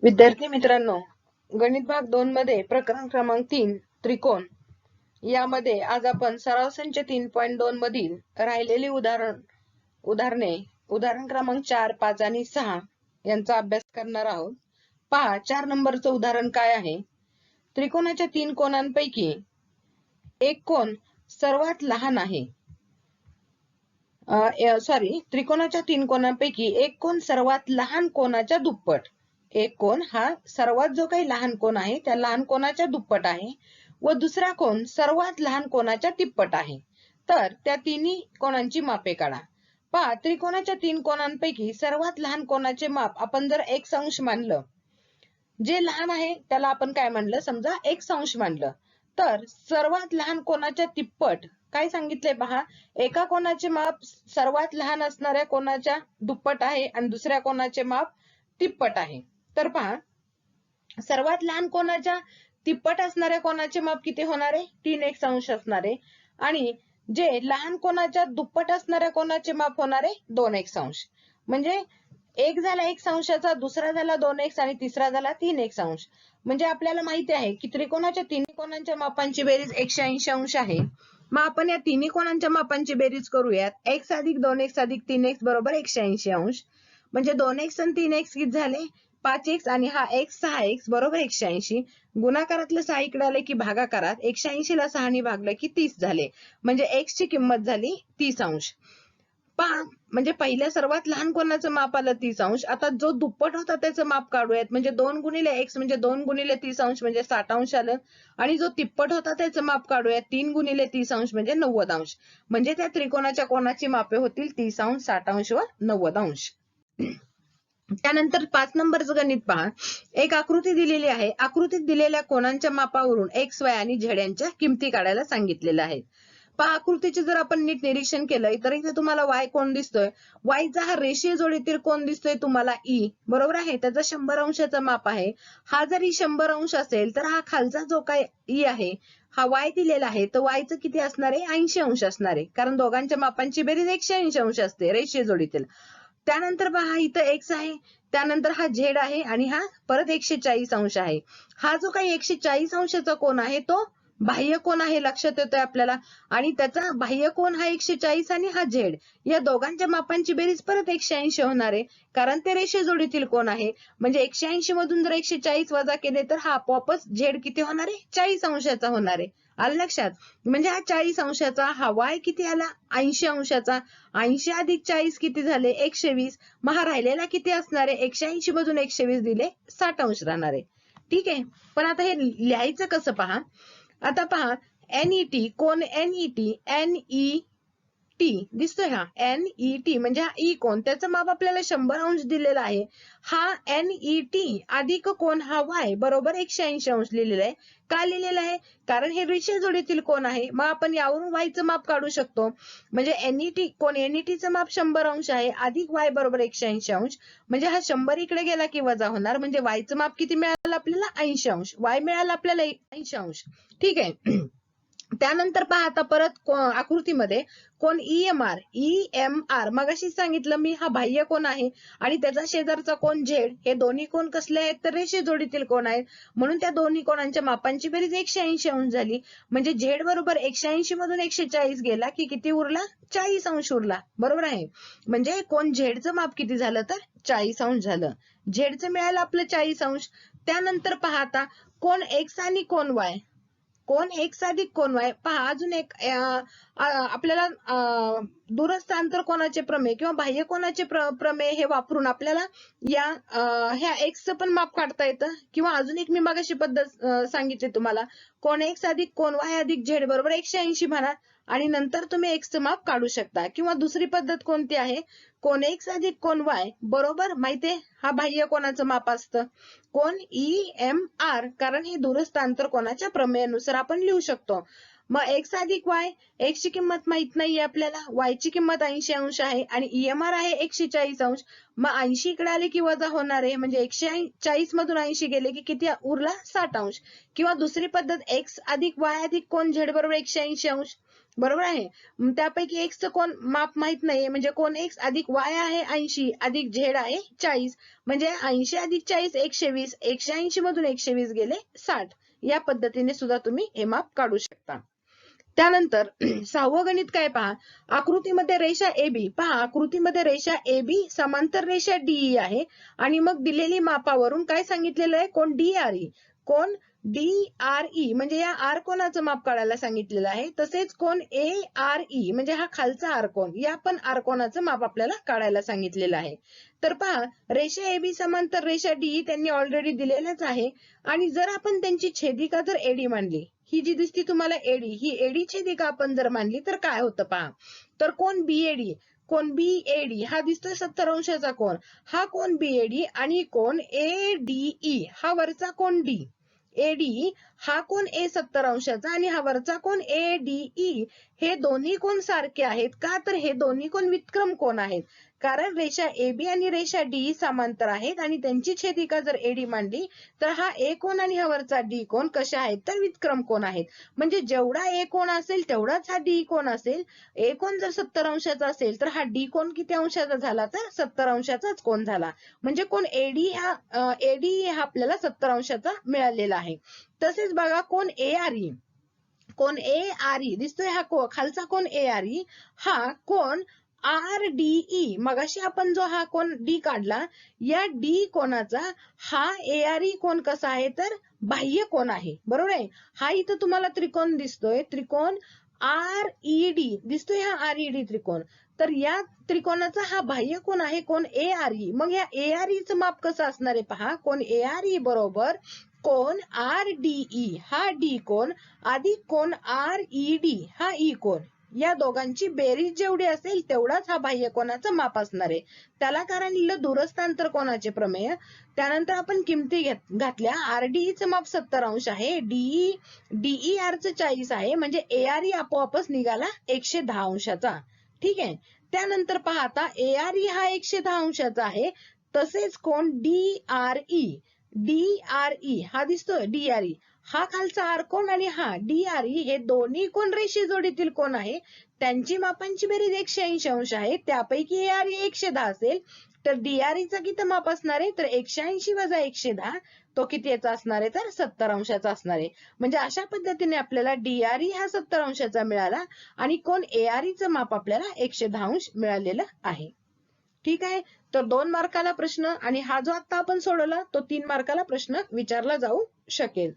विद्यार्थी मित्रांनो, गणित भाग 2 मध्ये प्रकरण क्रमांक 3 त्रिकोण यामध्ये आज आपण सराव संच 3.2 मधील राहिलेली उदाहरणे उदाहरण क्रमांक 4, 5 आणि 6 यांचा अभ्यास करणार आहोत. पहा 4 नंबरचं उदाहरण काय आहे. त्रिकोणाच्या 3 कोणांपैकी एक कोण सर्वात लहान आहे. त्रिकोणाच्या 3 कोणांपैकी एक कोण सर्वात लहान कोणाच्या दुप्पट. एक कोण हा सर्वात जो काही लहान कोण आहे त्या लहान कोणाच्या दुप्पट आहे व दुसरा कोण सर्वात लहान कोणाच्या तिप्पट आहे. तर त्या तिन्ही कोणांची मापे काढा. पहा त्रिकोणाच्या 3 कोणांपैकी सर्वात लहान कोणाचे माप आपण जर 1 मानलं, जे लहान आहे त्याला आपण काय मानलं, समजा 1 मानलं, तर सर्वात लहान कोणाच्या तिप्पट काय सांगितले पहा, एका कोणाचे माप सर्वात लहान असणाऱ्या कोणाच्या दुप्पट आहे आणि दुसऱ्या कोणाचे माप तिप्पट आहे. तर पहा सर्वात लहान कोणाच्या तिप्पट असणाऱ्या कोणाचे माप किती होणार आहे, 3 असणार आहे आणि जे लहान कोणाच्या दुप्पट असणाऱ्या कोणाचे माप होणार आहे 2 म्हणजे एक झाला 1 दुसरा झाला 2 आणि तिसरा झाला 3 म्हणजे आपल्याला माहिती आहे की त्रिकोणाच्या तिन्ही कोणांच्या मापांची बेरीज 180 आहे. मग आपण या तिन्ही कोणांच्या मापांची बेरीज करूयात. x + 2x + 3x बरोबर 180 म्हणजे 2x आणि 3x किती झाले 5x आणि हा x 6x बरोबर 180. गुणाकारातलं 6 इकडे आले की भागाकारात 180 ला 6 ने भागलं की 30 झाले म्हणजे x ची किंमत झाली 30. पहा म्हणजे पहिल्या सर्वात लहान कोणाचं माप आलं 30. आता जो दुप्पट होता त्याचं माप काढूयात. म्हणजे 2 × x म्हणजे 2 × 30 म्हणजे 60 आलं आणि जो तिप्पट होता त्याचं माप काढूयात 3 × 30 म्हणजे 90. म्हणजे त्या त्रिकोणाच्या कोणाची मापे होतील 30, 60 व 90. त्यानंतर 5 नंबरचं गणित पहा. एक आकृती दिलेली आहे. आकृतीत दिलेल्या कोणांच्या मापावरून x, y आणि z यांच्या किमती काढायला सांगितलेल्या आहेत. पहा आकृतीचे जर आपण नीट निरीक्षण केलं तर इथे तुम्हाला y कोण दिसतोय. y चा हा रेषीय जोडीतील कोण दिसतोय तुम्हाला E बरोबर आहे. त्याचा 100° माप आहे. हा जरी 100° असेल तर हा खालचा जो काय E आहे हा y दिलेला आहे तर y चं किती असणार आहे 80° असणार आहे. कारण दोघांच्या मापांची बेरीज 180° असते रेषीय जोडीतील. त्यानंतर पहा इथं x आहे, त्यानंतर हा z आहे आणि हा परत 140° आहे. हा जो काही 140°चा कोण आहे तो बाह्य कोण आहे लक्षात येतोय आपल्याला आणि त्याचा बाह्य कोण हा 140 आणि हा z या दोघांच्या मापांची बेरीज परत 180 होणार आहे कारण ते रेषीय जोडीतील कोण आहे. म्हणजे 180 मधून जर 140 वजा केले तर हा आपोआपच z किती होणार आहे 40° होणार आहे. आलं लक्षात. म्हणजे हा 40°चा हा y किती आला 80°चा. 80 + 40 किती झाले 120. मग हा राहिलेला किती असणार आहे 180 मधून 120 दिले 60° राहणार आहे. ठीक आहे. पण आता हे लिहायचं कसं पहा. आता पहा NET कोण NET दिसतोय हा NET म्हणजे हा E कोण त्याचं माप आपल्याला 100° दिलेला आहे. हा NET अधिक कोण हा y बरोबर 180° लिहिलेला आहे. का लिहिलेला आहे कारण हे रेषीय जोडीतील कोण आहे. मग आपण यावरून y चं माप काढू शकतो. म्हणजे NET कोण NET चं माप 100° आहे अधिक y बरोबर 180° म्हणजे हा 100 इकडे गेला की वजा होणार म्हणजे y चं माप किती मिळालं आपल्याला 80°. y मिळालं आपल्याला 80°. ठीक आहे. त्यानंतर पहा आता परत आकृतीमध्ये कोण EMR मगाशी सांगितलं मी हा बाह्य कोण आहे आणि त्याचा शेजारचा कोण z हे दोन्ही कोण कसले आहेत तर रेषीय जोडीतील कोण आहेत. म्हणून त्या दोन्ही कोणांच्या मापांची बेरीज 180° झाली. म्हणजे z बरोबर 180 मधून 140 गेला की किती उरला 40° उरला. बरोबर आहे. म्हणजे कोण z चं माप किती झालं तर 40° झालं. z चं मिळालं आपलं 40°. त्यानंतर पहा आता कोण x आणि कोण y. कोण x अधिक कोण y पहा अजून एक आपल्याला दूरस्थ आंतर कोणाचे प्रमेय किंवा बाह्य कोणाचे प्रमेय हे वापरून आपल्याला या ह्या x चं पण माप काढता येतं. किंवा अजून एक मी मगाशी पद्धत सांगितली तुम्हाला कोण x अधिक कोण y अधिक z बरोबर 180 म्हणा आणि नंतर तुम्ही x चं माप काढू शकता. किंवा दुसरी पद्धत कोणती आहे कोण x अधिक कोण y बरोबर माहितीये हा बाह्य कोणाचं माप असतं कोण EMR कारण हे दूरस्थ आंतर कोणाच्या प्रमेयानुसार आपण लिहू शकतो. मग x अधिक y x ची किंमत माहित नाहीये आपल्याला y ची किंमत 80° आहे आणि EMR आहे 140°. मग 80 इकडे आले की वजा होणार आहे म्हणजे 140 मधून 80 गेले की किती उरला 60°. किंवा दुसरी पद्धत x अधिक y अधिक कोण z बरोबर 180°. बरोबर आहे. त्यापैकी एक्स चं कोण माप माहित नाहीये, म्हणजे कोण एक्स अधिक वाय आहे 80 अधिक झेड आहे 40, म्हणजे 80 अधिक 40 120, 180 मधून 120 गेले 60. या पद्धतीने सुद्धा तुम्ही हे माप काढू शकता. त्यानंतर 6वं गणित काय पहा, आकृतीमध्ये रेषा AB पहा, आकृतीमध्ये रेषा AB समांतर रेषा DE आहे आणि मग दिलेली मापावरून काय सांगितलेलं आहे, कोण DRE, कोण DRE म्हणजे या आर कोणाचं माप काढायला सांगितलेलं आहे. तसेच कोण ARE म्हणजे हा खालचा आर कोण, या पण आर कोणाचं माप आपल्याला काढायला सांगितलेलं आहे. तर पहा, रेषा AB समांतर रेषा DE त्यांनी ऑलरेडी दिलेलंच आहे आणि जर आपण त्यांची छेदिका जर AD मानली, ही जी दिसती तुम्हाला एडी, ही एडी छेदिका आपण जर मानली तर काय होतं पहा, तर कोण बीएडी, कोण बीएडी हा दिसतोय 70 अंशाचा कोण, हा कोण बीएडी आणि कोण एडीई हा वरचा कोण डी, एडी हा कोण ए 70 अंशाचा आणि हा वरचा कोण एडीई, हे दोन्ही कोण सारखे आहेत का, तर हे दोन्ही कोण वितक्रम कोण आहेत, कारण रेषा AB आणि रेषा DE समांतर आहेत आणि त्यांची छेदिका जर AD मांडली तर हा A कोण आणि हा वरचा D कोण कशा आहेत, तर वितक्रम कोण आहेत. म्हणजे जेवढा A कोण असेल तेवढाच हा D कोण असेल. A कोण जर 70 अंशाचा असेल तर हा D कोण किती अंशाचा झाला, तर 70 अंशाचाच कोण झाला. म्हणजे कोण AD हा आपल्याला 70 अंशाचा मिळालेला आहे. तसेच बघा कोण ARE, कोण ARE दिसतोय हा खालचा कोण ARE हा कोण RDE, मगाशी आपण जो हा कोण D काढला, या D कोणाचा हा ARE कोण कसा आहे, तर बाह्य कोण आहे. बरोबर आहे. हा इथं तुम्हाला त्रिकोण दिसतोय, त्रिकोण RED दिसतोय, हा RED त्रिकोण, तर या त्रिकोणाचा हा बाह्य कोण आहे, कोण ARE. मग या ARE चं माप कसं असणार आहे पहा, कोण ARE बरोबर कोण RDE हा D कोण अधिक कोण RED हा E कोण, या दोघांची बेरीज जेवढी असेल तेवढाच हा बाह्य कोणाचं माप असणार आहे. त्याला कारण लिहिलं दूरस्थांतर कोणाचे प्रमेय. त्यानंतर आपण किमती घातल्या, RDE चं माप 70 अंश आहे, DER चं 40 आहे, म्हणजे ARE आपोआपच निघाला 110 अंशाचा. ठीक आहे. त्यानंतर पहा आता ARE हा 110 अंशाचा आहे, तसेच कोण DRE हा दिसतोय, DRE हा खालचा आर कोण आणि हा DRE हे दोन्ही कोण रेषे जोडीतील कोण आहे, त्यांची मापांची बेरीज 180 अंश आहे. त्यापैकी ARE 110 असेल तर DRE चा किती माप असणार आहे, तर 180 वजा 110 तो किती याचा असणार आहे, तर 70 अंशाचा असणार आहे. म्हणजे अशा पद्धतीने आपल्याला DRE हा 70 अंशाचा मिळाला आणि कोण ARE चं माप आपल्याला 110 अंश मिळालेलं आहे. ठीक आहे. तर 2 मार्काला प्रश्न आणि हा जो आता आपण सोडवला तो 3 मार्काला प्रश्न विचारला जाऊ शकेल.